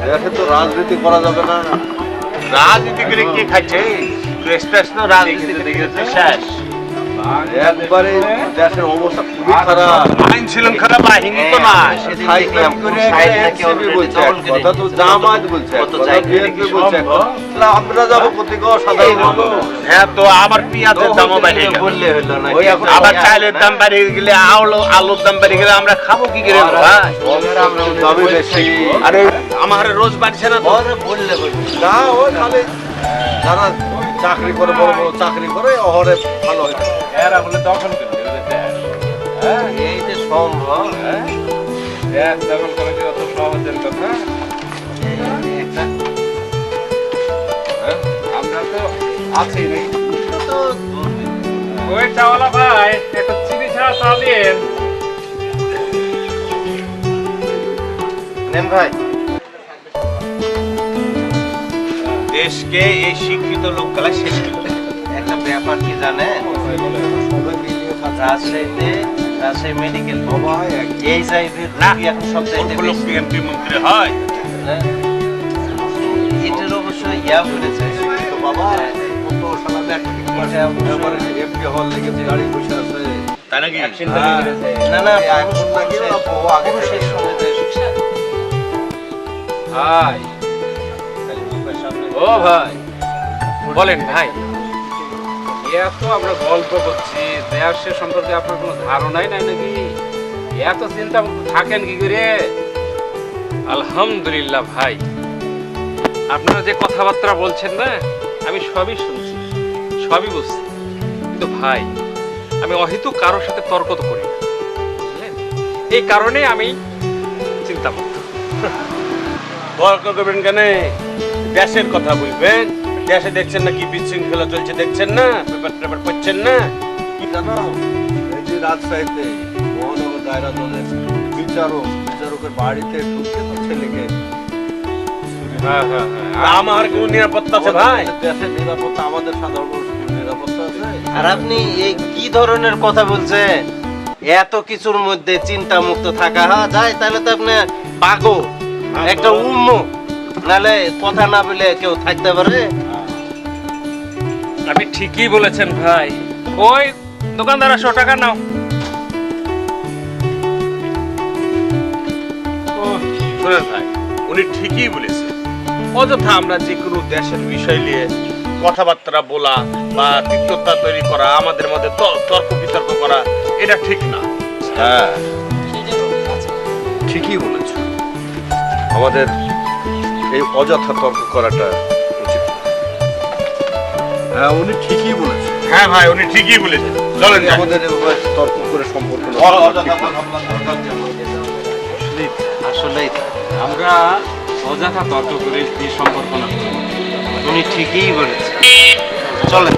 দেশে তো রাজনীতি করা যাবে না। রাজনীতি করে কে খাচ্ছে? রাজনীতি শেষ। একবারে দেশের অবস্থা খুবই খারাপ। আইন শৃঙ্খলা বাহিনী তো না। কথা তো জামায়াত বলছে, বিএনপি বলছে, আমরা যাবো কোথেকে? সাধারণ হ্যাঁ, তো আবার পেঁয়াজের দামও বেড়ে গেল, আবার চালের দাম বেড়ে গেলে, আলুর দাম বেড়ে গেলে আমরা খাবো কি করে? দামে বেশি। আরে আমার রোজ বাড়ছে না তো। না, ওই খালি যারা চাকরি করে, বড় বড় চাকরি করে, অহরে ভালো হয়। এরা বলে দখল করে এই যে সম্ভব, দখল করে কি অত সহজের কথা? আমরা তো আছি নাকি? ওই চাওয়ালা ভাই, একটা চিনি ছাড়া চা দিন। নেন ভাই। দেশকে এই শিক্ষিত লোকগুলা শেষ করে। একটা ব্যাপার কি জানেন, রাজশাহী মেডিকেল এই সাইডের রোগী এখন সব চাইতে বেশি। এমপি মন্ত্রী হয়, এটার অবশ্য ইয়া করেছে তো বাবা, কত সালা এমপি হল লেগে গাড়ি বসে আছে। তাই নাকি? না না, পুরুষের সঙ্গে যে ভাই, ও ভাই, বলেন ভাই। এত আমরা গল্প করছি, দেশের সম্পর্কে আপনার কোনো ধারণাই নাই নাকি? এত চিন্তা থাকেন কি করে? আলহামদুলিল্লাহ ভাই, আপনারা যে কথাবার্তা বলছেন না, আমি সবই শুনছি, সবই বুঝছি। কিন্তু ভাই, আমি অহেতুক কারোর সাথে তর্ক তো করি না, বুঝলেন? এই কারণে আমি চিন্তামুক্ত। তর্ক করবেন কেন? দেশের কথা বলবেন। দেশে দেখছেন না কি বিশৃঙ্খলা চলছে, দেখছেন না? পেপার টেপার পড়ছেন না? কি জানো, এই যে রাজশাহীতে মহানগর দায়রা জজের বিচারকের বাড়িতে ঢুকে তো ছেলেকে হ্যাঁ হ্যাঁ আমার কোন নিরাপত্তা আছে ভাই? দেশের নিরাপত্তা, আমাদের সাধারণ মানুষের নিরাপত্তা আছে। আর আপনি এই কি ধরনের কথা বলছেন? এত কিছুর মধ্যে চিন্তা মুক্ত থাকা যায়, তাহলে তো আপনি পাগল, একটা উম্মুক। নালে কথা না বলে কেউ থাকতে পারে? আপনি ঠিকই বলেছেন ভাই। ওই দোকানদার 100 টাকা নাও। শোনেন ভাই, উনি ঠিকই বলেছে। অযথা আমরা যে কোনো দেশের বিষয় নিয়ে কথাবার্তা বলা বা তিক্ততা তৈরি করা, আমাদের মধ্যে তর্ক বিতর্ক করা, এটা ঠিক না। হ্যাঁ, ঠিকই বলেছ। আমাদের এই অযথা তর্ক করাটা উচিত না। হ্যাঁ, উনি ঠিকই বলেছেন। হ্যাঁ ভাই, উনি ঠিকই বলেছেন। চলেন যাই। আমাদের এভাবে তর্ক করে সম্পর্ক না। আসলেই তাই। আমরা অযথা তর্ক করে সম্পর্ক না। উনি ঠিকই বলেছেন। চলেন।